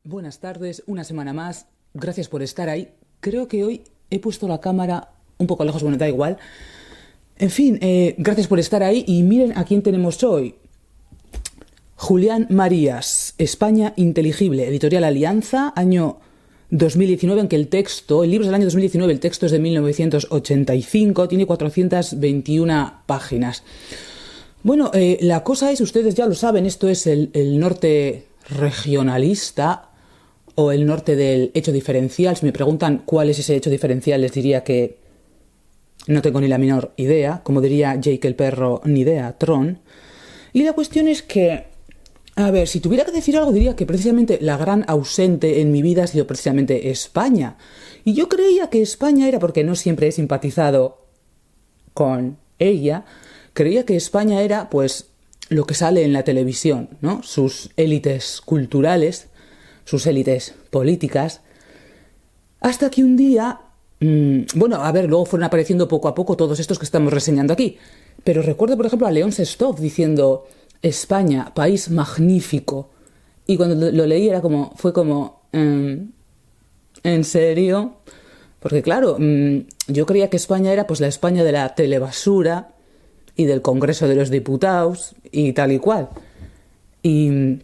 Buenas tardes, una semana más. Gracias por estar ahí. Creo que hoy he puesto la cámara un poco lejos, bueno, da igual. En fin, gracias por estar ahí y miren a quién tenemos hoy. Julián Marías, España Inteligible, Editorial Alianza, año 2019, en que el libro es del año 2019, el texto es de 1985, tiene 421 páginas. Bueno, la cosa es, ustedes ya lo saben, esto es el norte regionalista o el norte del hecho diferencial. Si me preguntan cuál es ese hecho diferencial, les diría que no tengo ni la menor idea. Como diría Jake el perro, ni idea, Tron. Y la cuestión es que, a ver, si tuviera que decir algo, diría que precisamente la gran ausente en mi vida ha sido precisamente España. Y yo creía que España era, porque no siempre he simpatizado con ella, creía que España era, pues, lo que sale en la televisión, ¿no? Sus élites culturales, sus élites políticas, hasta que un día, bueno, a ver, luego fueron apareciendo poco a poco todos estos que estamos reseñando aquí, pero recuerdo, por ejemplo, a León Sestov diciendo España, país magnífico, y cuando lo leí fue como, ¿en serio? Porque claro, yo creía que España era pues la España de la telebasura y del Congreso de los Diputados y tal y cual. Y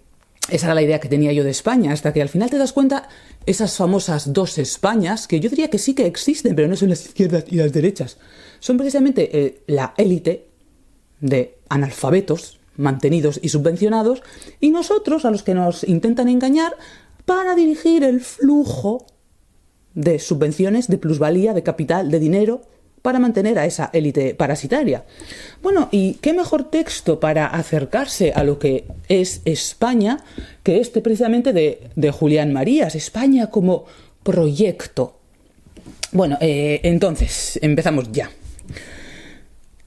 esa era la idea que tenía yo de España, hasta que al final te das cuenta esas famosas dos Españas, que yo diría que sí que existen, pero no son las izquierdas y las derechas. Son precisamente la élite de analfabetos, mantenidos y subvencionados, y nosotros, a los que nos intentan engañar, para dirigir el flujo de subvenciones, de plusvalía, de capital, de dinero, para mantener a esa élite parasitaria. Bueno, ¿y qué mejor texto para acercarse a lo que es España que este precisamente de Julián Marías, España como proyecto? Bueno, entonces, empezamos ya.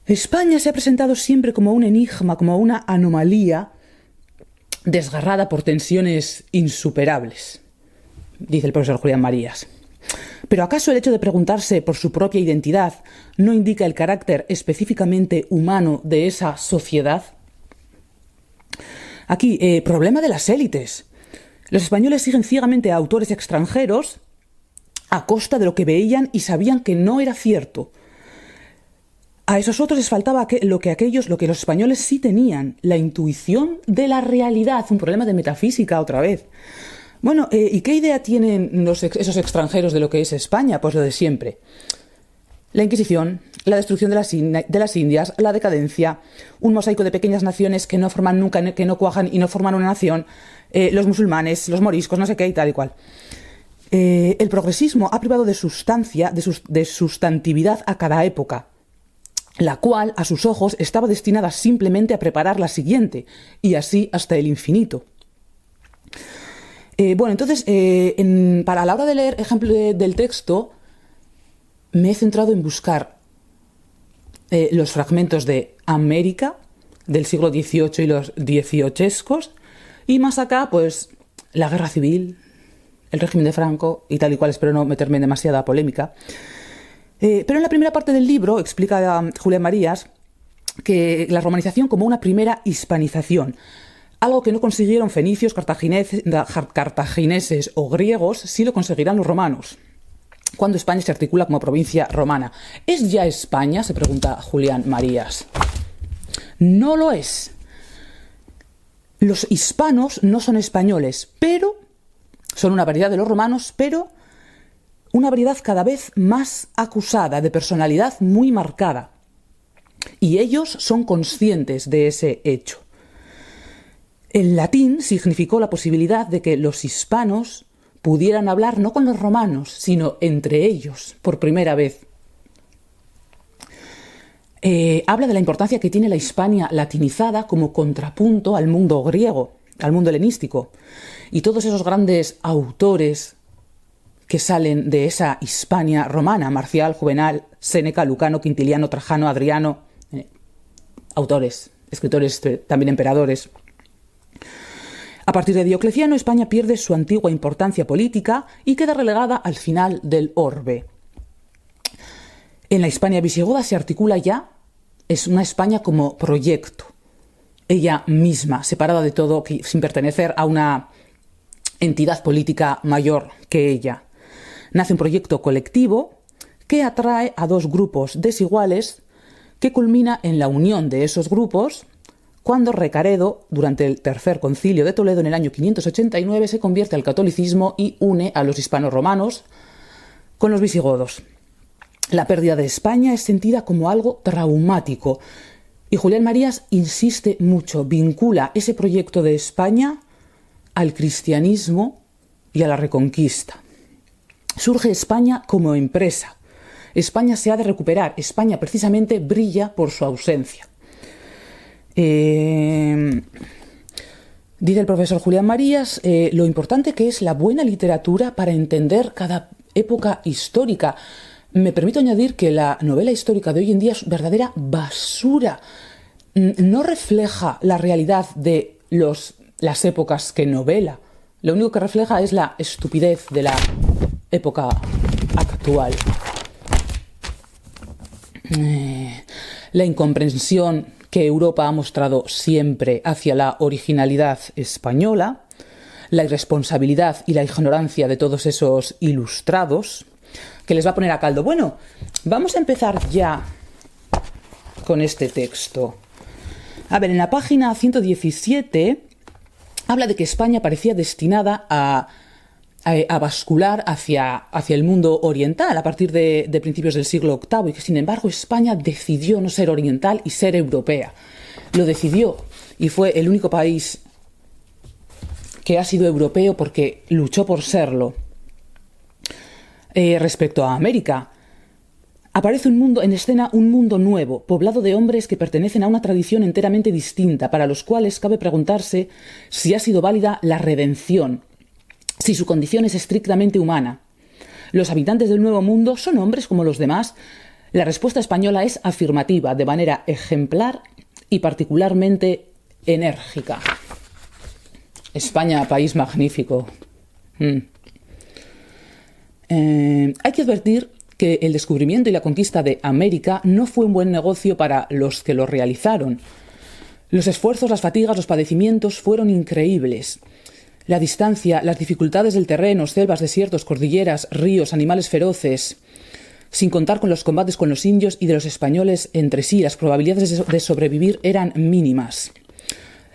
España se ha presentado siempre como un enigma, como una anomalía desgarrada por tensiones insuperables, dice el profesor Julián Marías. ¿Pero acaso el hecho de preguntarse por su propia identidad no indica el carácter específicamente humano de esa sociedad? Aquí, problema de las élites. Los españoles siguen ciegamente a autores extranjeros a costa de lo que veían y sabían que no era cierto. A esos otros les faltaba lo que los españoles sí tenían, la intuición de la realidad, un problema de metafísica otra vez. Bueno, ¿y qué idea tienen esos extranjeros de lo que es España? Pues lo de siempre. La Inquisición, la destrucción de las Indias, la decadencia, un mosaico de pequeñas naciones que no forman nunca, que no cuajan y no forman una nación, los musulmanes, los moriscos, no sé qué y tal y cual. El progresismo ha privado de sustancia, de sustantividad a cada época, la cual, a sus ojos, estaba destinada simplemente a preparar la siguiente, y así hasta el infinito. Bueno, entonces, para la hora de leer ejemplo del texto, me he centrado en buscar los fragmentos de América, del siglo XVIII y los XVIII, y más acá, pues, la guerra civil, el régimen de Franco y tal y cual. Espero no meterme en demasiada polémica. Pero en la primera parte del libro explica Julián Marías que la romanización como una primera hispanización, algo que no consiguieron fenicios, cartagineses o griegos, sí lo conseguirán los romanos, cuando España se articula como provincia romana. ¿Es ya España?, se pregunta Julián Marías. No lo es. Los hispanos no son españoles, pero son una variedad de los romanos, pero una variedad cada vez más acusada, de personalidad muy marcada. Y ellos son conscientes de ese hecho. El latín significó la posibilidad de que los hispanos pudieran hablar no con los romanos, sino entre ellos, por primera vez. Habla de la importancia que tiene la Hispania latinizada como contrapunto al mundo griego, al mundo helenístico. Y todos esos grandes autores que salen de esa Hispania romana, Marcial, Juvenal, Séneca, Lucano, Quintiliano, Trajano, Adriano, autores, escritores, también emperadores. A partir de Diocleciano, España pierde su antigua importancia política y queda relegada al final del orbe. En la Hispania visigoda se articula ya, es una España como proyecto, ella misma, separada de todo, sin pertenecer a una entidad política mayor que ella. Nace un proyecto colectivo que atrae a dos grupos desiguales que culmina en la unión de esos grupos cuando Recaredo, durante el Tercer Concilio de Toledo en el año 589, se convierte al catolicismo y une a los hispanorromanos con los visigodos. La pérdida de España es sentida como algo traumático y Julián Marías insiste mucho, vincula ese proyecto de España al cristianismo y a la Reconquista. Surge España como empresa. España se ha de recuperar. España precisamente brilla por su ausencia. Dice el profesor Julián Marías lo importante que es la buena literatura para entender cada época histórica. Me permito añadir que la novela histórica de hoy en día es verdadera basura. No refleja la realidad de las épocas que novela. Lo único que refleja es la estupidez de la época actual. La incomprensión que Europa ha mostrado siempre hacia la originalidad española, la irresponsabilidad y la ignorancia de todos esos ilustrados, que les va a poner a caldo. Bueno, vamos a empezar ya con este texto. A ver, en la página 117 habla de que España parecía destinada a bascular hacia el mundo oriental a partir de principios del siglo VIII y que, sin embargo, España decidió no ser oriental y ser europea. Lo decidió y fue el único país que ha sido europeo porque luchó por serlo. Respecto a América, aparece en escena un mundo nuevo, poblado de hombres que pertenecen a una tradición enteramente distinta, para los cuales cabe preguntarse si ha sido válida la redención, si su condición es estrictamente humana. ¿Los habitantes del Nuevo Mundo son hombres como los demás? La respuesta española es afirmativa, de manera ejemplar y particularmente enérgica. España, país magnífico. Hay que advertir que el descubrimiento y la conquista de América no fue un buen negocio para los que lo realizaron. Los esfuerzos, las fatigas, los padecimientos fueron increíbles. La distancia, las dificultades del terreno, selvas, desiertos, cordilleras, ríos, animales feroces, sin contar con los combates con los indios y de los españoles entre sí, las probabilidades de sobrevivir eran mínimas.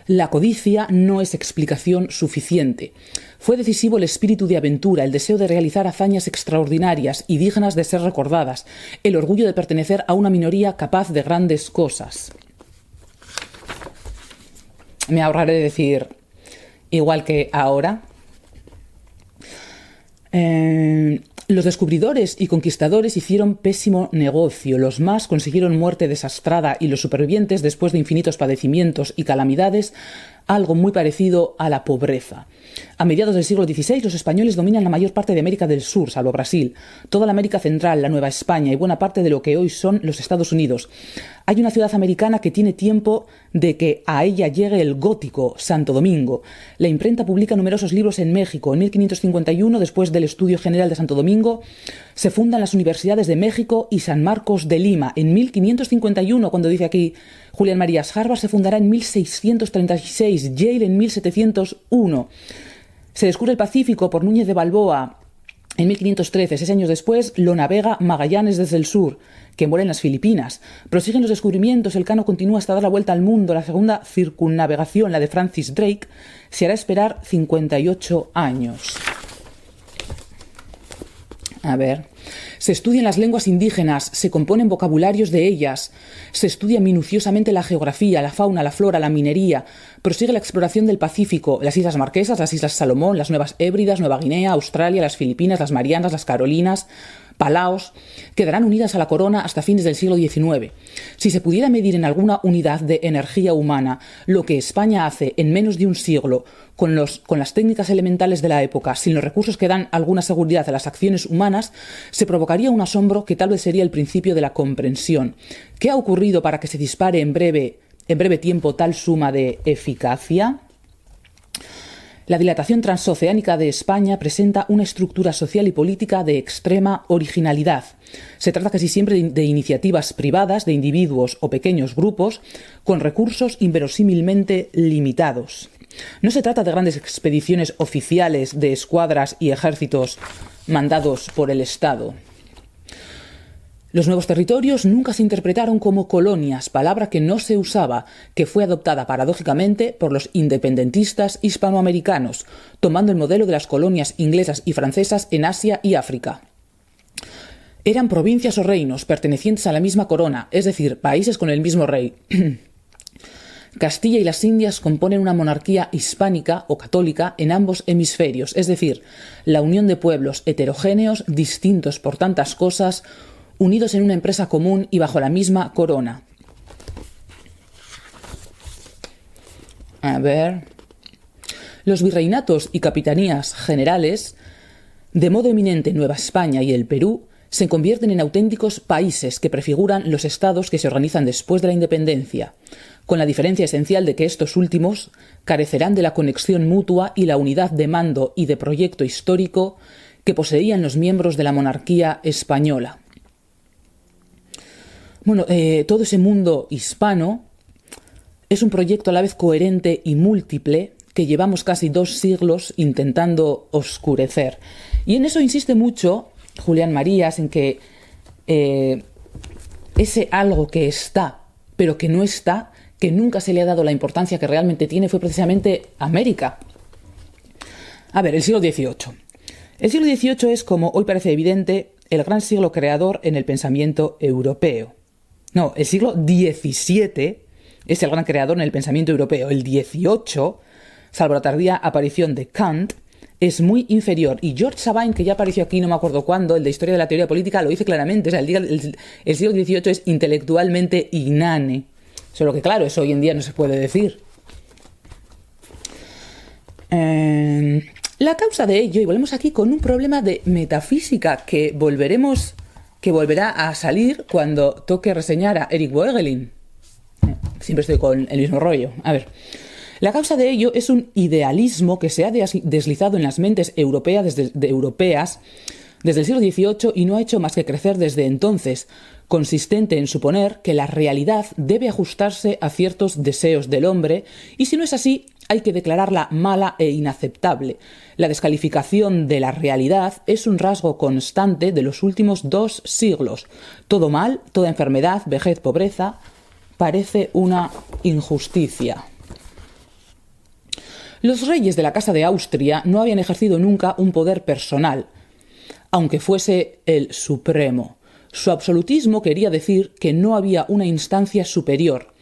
La codicia no es explicación suficiente. Fue decisivo el espíritu de aventura, el deseo de realizar hazañas extraordinarias y dignas de ser recordadas, el orgullo de pertenecer a una minoría capaz de grandes cosas. Me ahorraré de decir, igual que ahora, los descubridores y conquistadores hicieron pésimo negocio. Los más consiguieron muerte desastrada y los supervivientes, después de infinitos padecimientos y calamidades, algo muy parecido a la pobreza. A mediados del siglo XVI, los españoles dominan la mayor parte de América del Sur, salvo Brasil, toda la América Central, la Nueva España y buena parte de lo que hoy son los Estados Unidos. Hay una ciudad americana que tiene tiempo de que a ella llegue el gótico, Santo Domingo. La imprenta publica numerosos libros en México. En 1551, después del Estudio General de Santo Domingo, se fundan las universidades de México y San Marcos de Lima. En 1551, cuando dice aquí Julián Marías, Harvard se fundará en 1636, Yale en 1701. Se descubre el Pacífico por Núñez de Balboa en 1513. 6 años después lo navega Magallanes desde el sur, que muere en las Filipinas. Prosiguen los descubrimientos, el Cano continúa hasta dar la vuelta al mundo. La segunda circunnavegación, la de Francis Drake, se hará esperar 58 años. A ver, se estudian las lenguas indígenas, se componen vocabularios de ellas, se estudia minuciosamente la geografía, la fauna, la flora, la minería, prosigue la exploración del Pacífico, las Islas Marquesas, las Islas Salomón, las Nuevas Hébridas, Nueva Guinea, Australia, las Filipinas, las Marianas, las Carolinas, Palaos, quedarán unidas a la corona hasta fines del siglo XIX. Si se pudiera medir en alguna unidad de energía humana lo que España hace en menos de un siglo con las técnicas elementales de la época, sin los recursos que dan alguna seguridad a las acciones humanas, se provocaría un asombro que tal vez sería el principio de la comprensión. ¿Qué ha ocurrido para que se dispare en breve tiempo tal suma de eficacia? La dilatación transoceánica de España presenta una estructura social y política de extrema originalidad. Se trata casi siempre de iniciativas privadas, de individuos o pequeños grupos, con recursos inverosímilmente limitados. No se trata de grandes expediciones oficiales de escuadras y ejércitos mandados por el Estado. Los nuevos territorios nunca se interpretaron como colonias, palabra que no se usaba, que fue adoptada paradójicamente por los independentistas hispanoamericanos, tomando el modelo de las colonias inglesas y francesas en Asia y África. Eran provincias o reinos pertenecientes a la misma corona, es decir, países con el mismo rey. Castilla y las Indias componen una monarquía hispánica o católica en ambos hemisferios, es decir, la unión de pueblos heterogéneos, distintos por tantas cosas, unidos en una empresa común y bajo la misma corona. A ver. Los virreinatos y capitanías generales, de modo eminente Nueva España y el Perú, se convierten en auténticos países que prefiguran los estados que se organizan después de la independencia, con la diferencia esencial de que estos últimos carecerán de la conexión mutua y la unidad de mando y de proyecto histórico que poseían los miembros de la monarquía española. Bueno, todo ese mundo hispano es un proyecto a la vez coherente y múltiple que llevamos casi 2 siglos intentando oscurecer. Y en eso insiste mucho Julián Marías, en que ese algo que está, pero que no está, que nunca se le ha dado la importancia que realmente tiene, fue precisamente América. A ver, el siglo XVIII. El siglo XVIII es, como hoy parece evidente, el gran siglo creador en el pensamiento europeo. No, el siglo XVII es el gran creador en el pensamiento europeo. El XVIII, salvo la tardía aparición de Kant, es muy inferior. Y George Sabine, que ya apareció aquí no me acuerdo cuándo, el de Historia de la Teoría Política, lo dice claramente. O sea, el siglo XVIII es intelectualmente inane. Solo que, claro, eso hoy en día no se puede decir. La causa de ello, y volvemos aquí con un problema de metafísica que volverá a salir cuando toque reseñar a Eric Voegelin. Siempre estoy con el mismo rollo. A ver, la causa de ello es un idealismo que se ha deslizado en las mentes europeas desde el siglo XVIII y no ha hecho más que crecer desde entonces, consistente en suponer que la realidad debe ajustarse a ciertos deseos del hombre, y si no es así, hay que declararla mala e inaceptable. La descalificación de la realidad es un rasgo constante de los últimos 2 siglos. Todo mal, toda enfermedad, vejez, pobreza, parece una injusticia. Los reyes de la Casa de Austria no habían ejercido nunca un poder personal, aunque fuese el supremo. Su absolutismo quería decir que no había una instancia superior,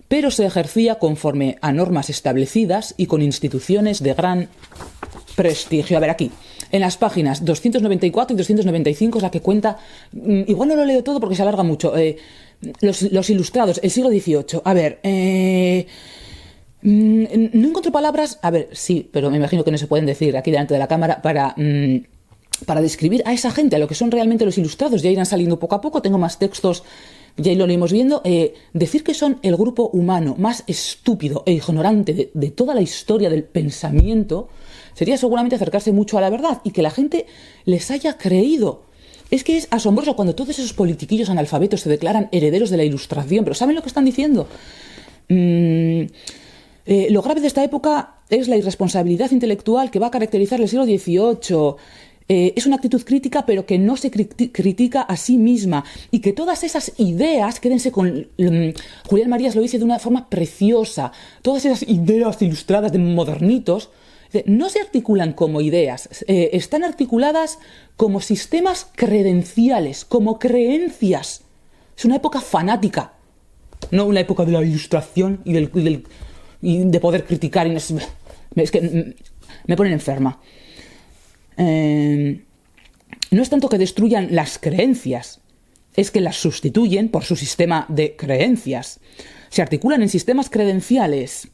pero se ejercía conforme a normas establecidas y con instituciones de gran prestigio. A ver, aquí, en las páginas 294 y 295 es la que cuenta, igual no lo leo todo porque se alarga mucho, los ilustrados, el siglo XVIII. A ver, no encuentro palabras, a ver, sí, pero me imagino que no se pueden decir aquí delante de la cámara para describir a esa gente, a lo que son realmente los ilustrados. Ya irán saliendo poco a poco, tengo más textos, ya lo iremos viendo. Decir que son el grupo humano más estúpido e ignorante de toda la historia del pensamiento sería seguramente acercarse mucho a la verdad y que la gente les haya creído. Es que es asombroso cuando todos esos politiquillos analfabetos se declaran herederos de la Ilustración, pero ¿saben lo que están diciendo? Lo grave de esta época es la irresponsabilidad intelectual que va a caracterizar el siglo XVIII. Es una actitud crítica, pero que no se critica a sí misma. Y que todas esas ideas, quédense con... Julián Marías lo dice de una forma preciosa. Todas esas ideas ilustradas de modernitos no se articulan como ideas. Están articuladas como sistemas credenciales, como creencias. Es una época fanática. No una época de la ilustración y de poder criticar. Es que me ponen enferma. No es tanto que destruyan las creencias, es que las sustituyen por su sistema de creencias. Se articulan en sistemas credenciales.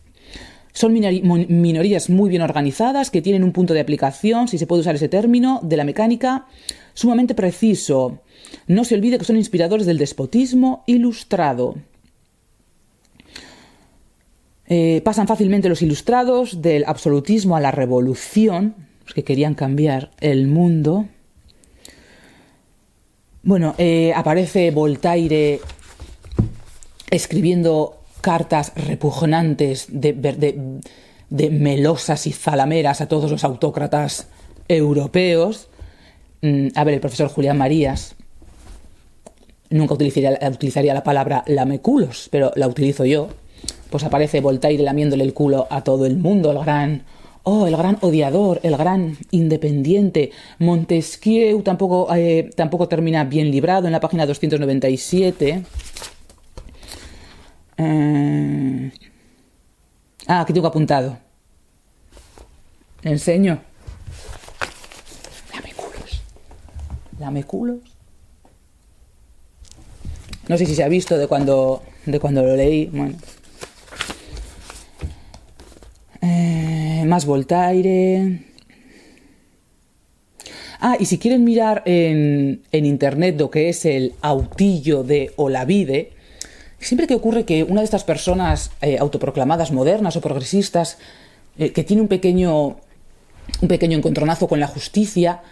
Son minorías muy bien organizadas que tienen un punto de aplicación, si se puede usar ese término, de la mecánica sumamente preciso. No se olvide que son inspiradores del despotismo ilustrado. Pasan fácilmente los ilustrados del absolutismo a la revolución, que querían cambiar el mundo. Bueno, aparece Voltaire escribiendo cartas repugnantes de melosas y zalameras a todos los autócratas europeos. A ver, el profesor Julián Marías nunca utilizaría la palabra lameculos, pero la utilizo yo. Pues aparece Voltaire lamiéndole el culo a todo el mundo, el gran odiador, el gran independiente. Montesquieu tampoco termina bien librado en la página 297. Aquí tengo apuntado. ¿Le enseño? Lameculos. No sé si se ha visto de cuando lo leí. Bueno. Más Voltaire. Y si quieren mirar en internet lo que es el autillo de Olavide, siempre que ocurre que una de estas personas autoproclamadas modernas o progresistas que tiene un pequeño encontronazo con la justicia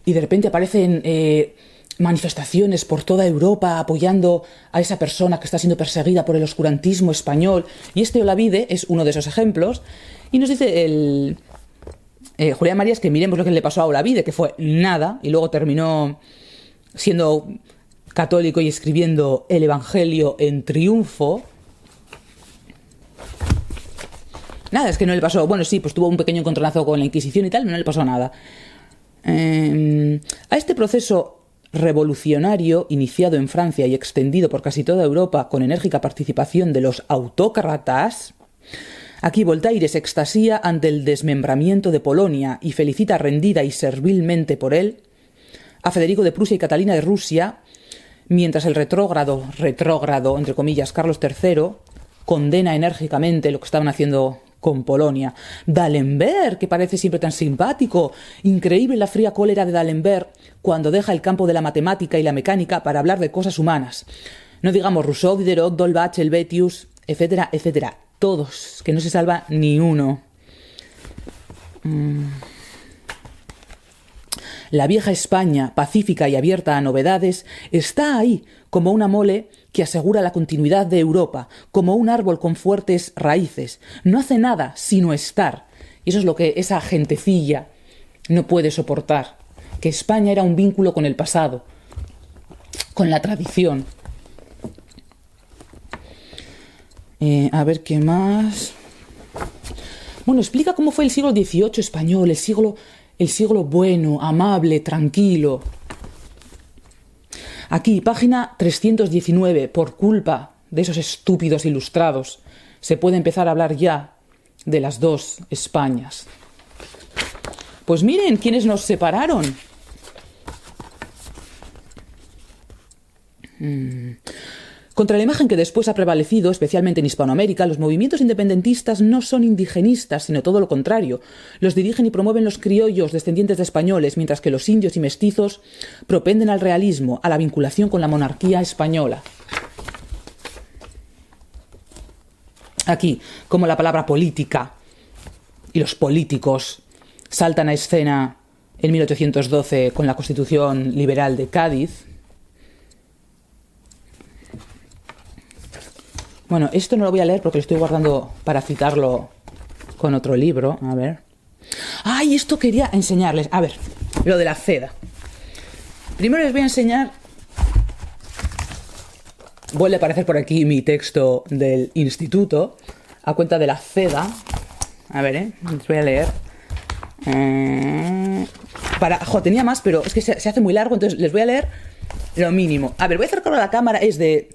y de repente aparecen manifestaciones por toda Europa apoyando a esa persona que está siendo perseguida por el oscurantismo español, y este Olavide es uno de esos ejemplos, y nos dice Julián Marías que miremos lo que le pasó a Olavide, que fue nada, y luego terminó siendo católico y escribiendo el Evangelio en triunfo. Nada, es que no le pasó. Bueno, sí, pues tuvo un pequeño encontronazo con la Inquisición y tal, pero no le pasó nada. A este proceso revolucionario, iniciado en Francia y extendido por casi toda Europa con enérgica participación de los autócratas, aquí Voltaire se extasía ante el desmembramiento de Polonia y felicita rendida y servilmente por él a Federico de Prusia y Catalina de Rusia, mientras el retrógrado, entre comillas, Carlos III, condena enérgicamente lo que estaban haciendo con Polonia. D'Alembert, que parece siempre tan simpático, increíble la fría cólera de D'Alembert cuando deja el campo de la matemática y la mecánica para hablar de cosas humanas. No digamos Rousseau, Diderot, Dolbach, Helvetius, etcétera, etcétera. Todos, que no se salva ni uno. La vieja España, pacífica y abierta a novedades, está ahí como una mole que asegura la continuidad de Europa, como un árbol con fuertes raíces. No hace nada sino estar. Y eso es lo que esa gentecilla no puede soportar. Que España era un vínculo con el pasado, con la tradición. A ver qué más. Bueno, explica cómo fue el siglo XVIII español, el siglo bueno, amable, tranquilo. Aquí, página 319, por culpa de esos estúpidos ilustrados, se puede empezar a hablar ya de las dos Españas. Pues miren quiénes nos separaron. Contra la imagen que después ha prevalecido, especialmente en Hispanoamérica, los movimientos independentistas no son indigenistas, sino todo lo contrario. Los dirigen y promueven los criollos descendientes de españoles, mientras que los indios y mestizos propenden al realismo, a la vinculación con la monarquía española. Aquí, como la palabra política y los políticos saltan a escena en 1812 con la Constitución Liberal de Cádiz. Bueno, esto no lo voy a leer porque lo estoy guardando para citarlo con otro libro. A ver. ¡Ay! Esto quería enseñarles. A ver, lo de la ceda. Primero les voy a enseñar. Vuelve a aparecer por aquí mi texto del instituto a cuenta de la ceda. A ver, les voy a leer. Tenía más, pero es que se hace muy largo, entonces les voy a leer lo mínimo. A ver, voy a acercarlo a la cámara. Es de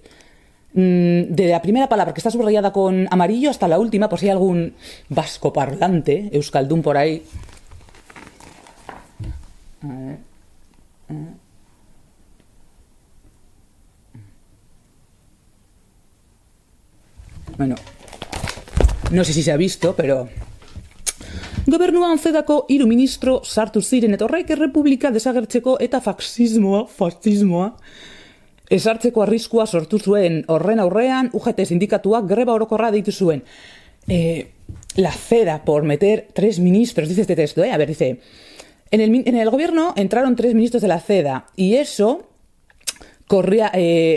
la primera palabra que está subrayada con amarillo hasta la última, por si hay algún vasco parlante, euskaldun por ahí. A ver. Bueno, no sé si se ha visto, pero Gobernuan zedako hiru ministro sartu ziren eta horrek errepublika desagertzeko eta fascismoa esartzeko arriskua sortu zuen. Horren aurrean, UGT sindikatuak greba orokorra deitu zuen. La ceda por meter 3 ministros, dice este texto, a ver, dice, en el gobierno entraron 3 ministros de la ceda y eso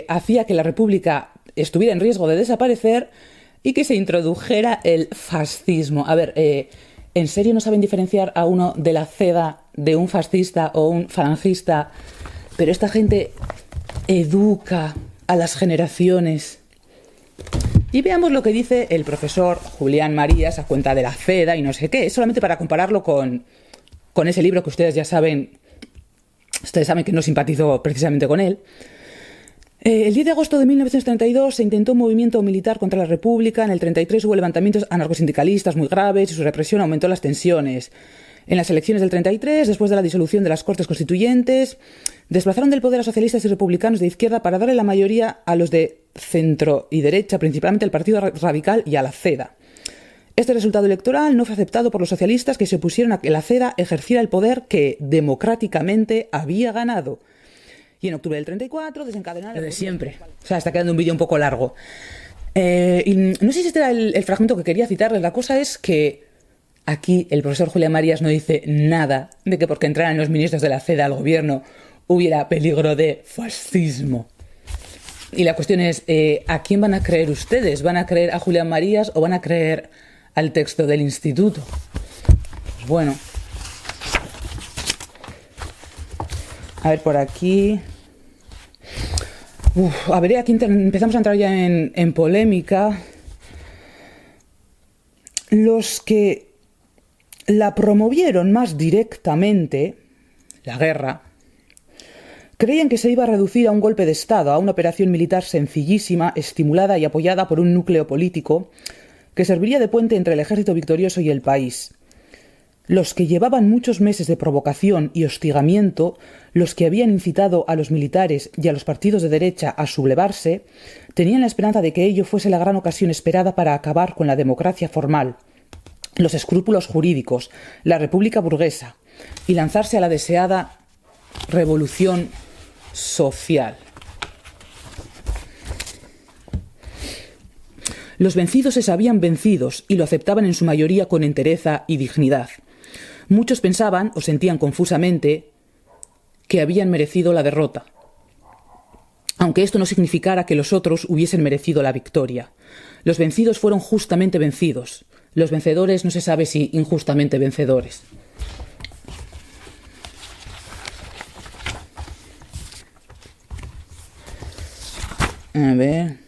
hacía que la república estuviera en riesgo de desaparecer y que se introdujera el fascismo. A ver, ¿en serio no saben diferenciar a uno de la CEDA de un fascista o un falangista? Pero esta gente educa a las generaciones. Y veamos lo que dice el profesor Julián Marías a cuenta de la CEDA y no sé qué, solamente para compararlo con ese libro que ustedes ya saben. Ustedes saben que no simpatizo precisamente con él. El 10 de agosto de 1932 se intentó un movimiento militar contra la República. En el 33 hubo levantamientos anarcosindicalistas muy graves y su represión aumentó las tensiones. En las elecciones del 33, después de la disolución de las Cortes Constituyentes, desplazaron del poder a socialistas y republicanos de izquierda para darle la mayoría a los de centro y derecha, principalmente al Partido Radical y a la CEDA. Este resultado electoral no fue aceptado por los socialistas, que se opusieron a que la CEDA ejerciera el poder que democráticamente había ganado. Y en octubre del 34 desencadenaron... Lo de siempre. O sea, está quedando un vídeo un poco largo. Y no sé si este era el fragmento que quería citarles. La cosa es que aquí el profesor Julián Marías no dice nada de que porque entraran los ministros de la CEDA al gobierno hubiera peligro de fascismo. Y la cuestión es, ¿a quién van a creer ustedes? ¿Van a creer a Julián Marías o van a creer al texto del instituto? Pues bueno. A ver, por aquí... a ver, aquí empezamos a entrar ya en polémica. Los que la promovieron más directamente, la guerra, creían que se iba a reducir a un golpe de Estado, a una operación militar sencillísima, estimulada y apoyada por un núcleo político que serviría de puente entre el ejército victorioso y el país. Los que llevaban muchos meses de provocación y hostigamiento, los que habían incitado a los militares y a los partidos de derecha a sublevarse, tenían la esperanza de que ello fuese la gran ocasión esperada para acabar con la democracia formal, los escrúpulos jurídicos, la república burguesa y lanzarse a la deseada revolución social. Los vencidos se sabían vencidos y lo aceptaban en su mayoría con entereza y dignidad. Muchos pensaban o sentían confusamente que habían merecido la derrota, aunque esto no significara que los otros hubiesen merecido la victoria. Los vencidos fueron justamente vencidos. Los vencedores no se sabe si injustamente vencedores. A ver.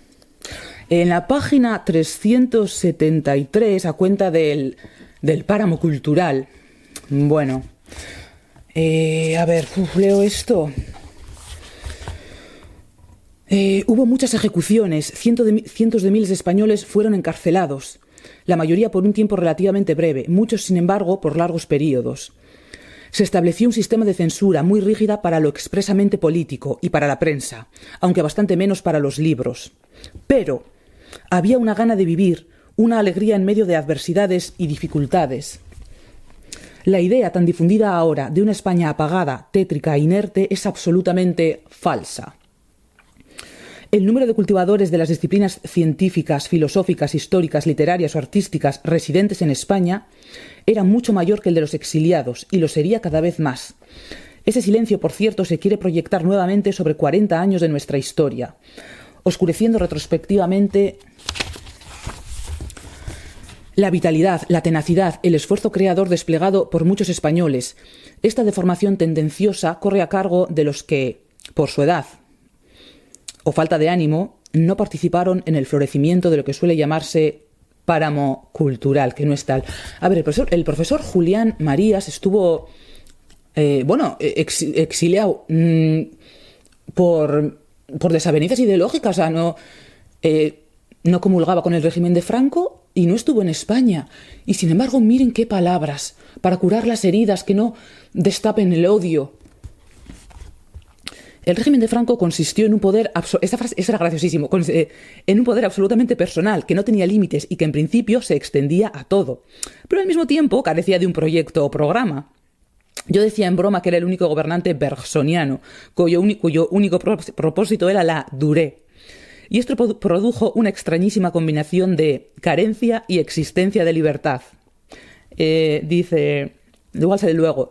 En la página 373, a cuenta del páramo cultural. Bueno. A ver, leo esto. Hubo muchas ejecuciones. Cientos de miles de españoles fueron encarcelados. La mayoría por un tiempo relativamente breve. Muchos, sin embargo, por largos períodos. Se estableció un sistema de censura muy rígida para lo expresamente político y para la prensa, aunque bastante menos para los libros. Pero había una gana de vivir, una alegría en medio de adversidades y dificultades. La idea tan difundida ahora de una España apagada, tétrica e inerte es absolutamente falsa. El número de cultivadores de las disciplinas científicas, filosóficas, históricas, literarias o artísticas residentes en España era mucho mayor que el de los exiliados, y lo sería cada vez más. Ese silencio, por cierto, se quiere proyectar nuevamente sobre 40 años de nuestra historia, oscureciendo retrospectivamente la vitalidad, la tenacidad, el esfuerzo creador desplegado por muchos españoles. Esta deformación tendenciosa corre a cargo de los que, por su edad o falta de ánimo, no participaron en el florecimiento de lo que suele llamarse páramo cultural, que no es tal. A ver, el profesor Julián Marías estuvo, exiliado por desavenencias ideológicas. O sea, no comulgaba con el régimen de Franco y no estuvo en España. Y sin embargo, miren qué palabras para curar las heridas, que no destapen el odio. El régimen de Franco consistió en un poder... Esta frase era graciosísimo. En un poder absolutamente personal, que no tenía límites y que en principio se extendía a todo. Pero al mismo tiempo carecía de un proyecto o programa. Yo decía en broma que era el único gobernante bergsoniano, cuyo único propósito era la durée. Y esto produjo una extrañísima combinación de carencia y existencia de libertad. Dice, igual sale luego,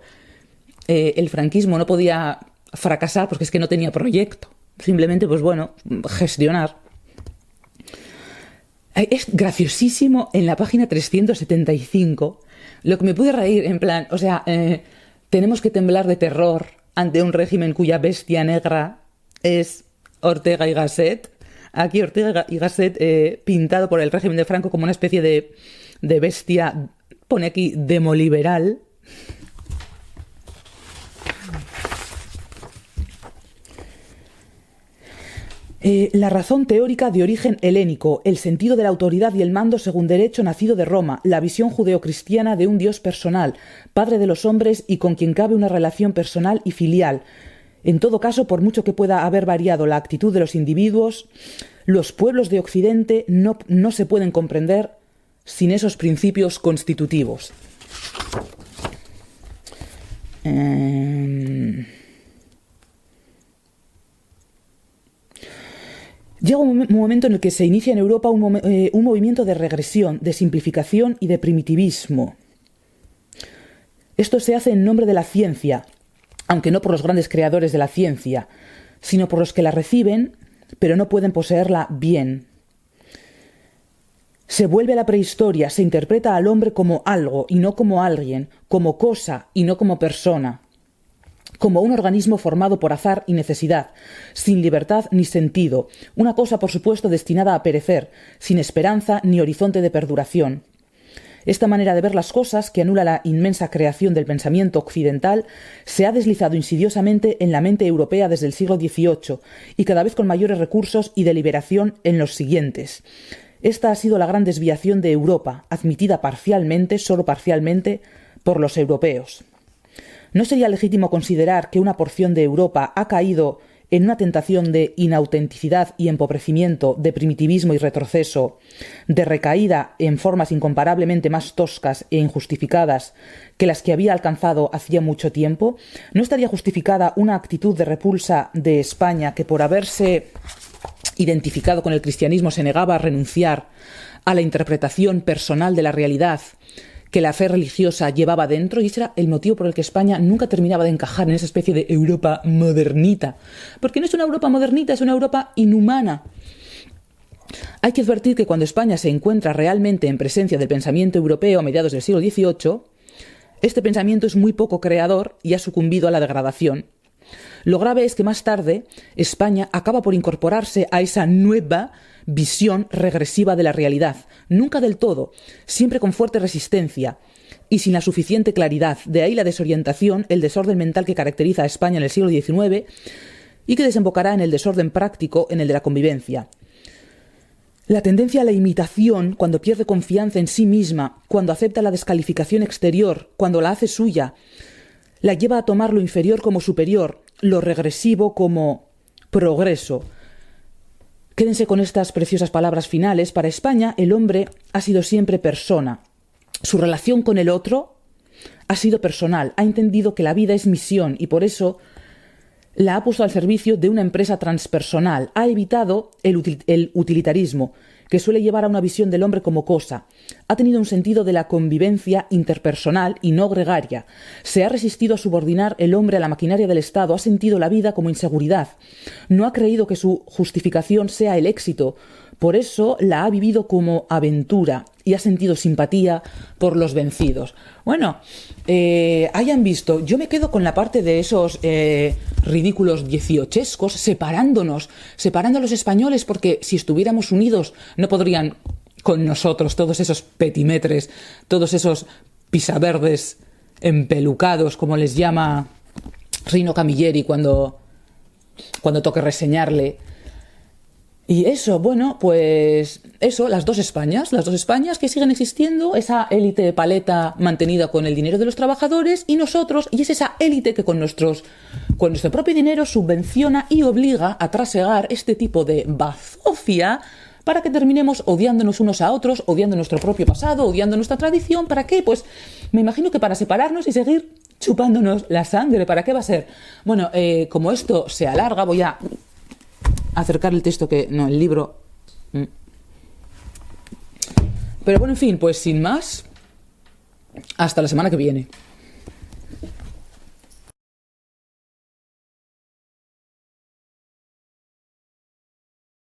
el franquismo no podía fracasar porque es que no tenía proyecto. Simplemente, pues bueno, gestionar. Es graciosísimo en la página 375. Lo que me pude reír, en plan, o sea, tenemos que temblar de terror ante un régimen cuya bestia negra es Ortega y Gasset. Aquí Ortega y Gasset pintado por el régimen de Franco como una especie de bestia, pone aquí, demoliberal. La razón teórica de origen helénico, el sentido de la autoridad y el mando según derecho nacido de Roma, la visión judeocristiana de un Dios personal, padre de los hombres y con quien cabe una relación personal y filial. En todo caso, por mucho que pueda haber variado la actitud de los individuos, los pueblos de Occidente no se pueden comprender sin esos principios constitutivos. Llega un momento en el que se inicia en Europa un movimiento de regresión, de simplificación y de primitivismo. Esto se hace en nombre de la ciencia, aunque no por los grandes creadores de la ciencia, sino por los que la reciben, pero no pueden poseerla bien. Se vuelve a la prehistoria, se interpreta al hombre como algo y no como alguien, como cosa y no como persona, como un organismo formado por azar y necesidad, sin libertad ni sentido, una cosa, por supuesto, destinada a perecer, sin esperanza ni horizonte de perduración. Esta manera de ver las cosas, que anula la inmensa creación del pensamiento occidental, se ha deslizado insidiosamente en la mente europea desde el siglo XVIII y cada vez con mayores recursos y deliberación en los siguientes. Esta ha sido la gran desviación de Europa, admitida parcialmente, solo parcialmente, por los europeos. ¿No sería legítimo considerar que una porción de Europa ha caído en una tentación de inautenticidad y empobrecimiento, de primitivismo y retroceso, de recaída en formas incomparablemente más toscas e injustificadas que las que había alcanzado hacía mucho tiempo? ¿No estaría justificada una actitud de repulsa de España que, por haberse identificado con el cristianismo, se negaba a renunciar a la interpretación personal de la realidad que la fe religiosa llevaba dentro? Y ese era el motivo por el que España nunca terminaba de encajar en esa especie de Europa modernita. Porque no es una Europa modernita, es una Europa inhumana. Hay que advertir que cuando España se encuentra realmente en presencia del pensamiento europeo a mediados del siglo XVIII, este pensamiento es muy poco creador y ha sucumbido a la degradación. Lo grave es que más tarde España acaba por incorporarse a esa nueva visión regresiva de la realidad, nunca del todo, siempre con fuerte resistencia y sin la suficiente claridad. De ahí la desorientación, el desorden mental que caracteriza a España en el siglo XIX y que desembocará en el desorden práctico, en el de la convivencia. La tendencia a la imitación, cuando pierde confianza en sí misma, cuando acepta la descalificación exterior, cuando la hace suya, la lleva a tomar lo inferior como superior, lo regresivo como progreso. Quédense con estas preciosas palabras finales. Para España, el hombre ha sido siempre persona. Su relación con el otro ha sido personal. Ha entendido que la vida es misión y por eso la ha puesto al servicio de una empresa transpersonal. Ha evitado el utilitarismo, que suele llevar a una visión del hombre como cosa. Ha tenido un sentido de la convivencia interpersonal y no gregaria. Se ha resistido a subordinar el hombre a la maquinaria del Estado. Ha sentido la vida como inseguridad. No ha creído que su justificación sea el éxito. Por eso la ha vivido como aventura y ha sentido simpatía por los vencidos. Bueno, hayan visto, yo me quedo con la parte de esos ridículos dieciochescos separando a los españoles, porque si estuviéramos unidos no podrían con nosotros todos esos petimetres, todos esos pisaverdes empelucados, como les llama Rino Camilleri cuando toque reseñarle. Y eso, bueno, pues eso, las dos Españas que siguen existiendo, esa élite paleta mantenida con el dinero de los trabajadores y nosotros, y es esa élite que con nuestro propio dinero subvenciona y obliga a trasegar este tipo de bazofia para que terminemos odiándonos unos a otros, odiando nuestro propio pasado, odiando nuestra tradición. ¿Para qué? Pues me imagino que para separarnos y seguir chupándonos la sangre. ¿Para qué va a ser? Bueno, como esto se alarga, voy a acercar el texto el libro. Pero bueno, en fin, pues sin más, hasta la semana que viene.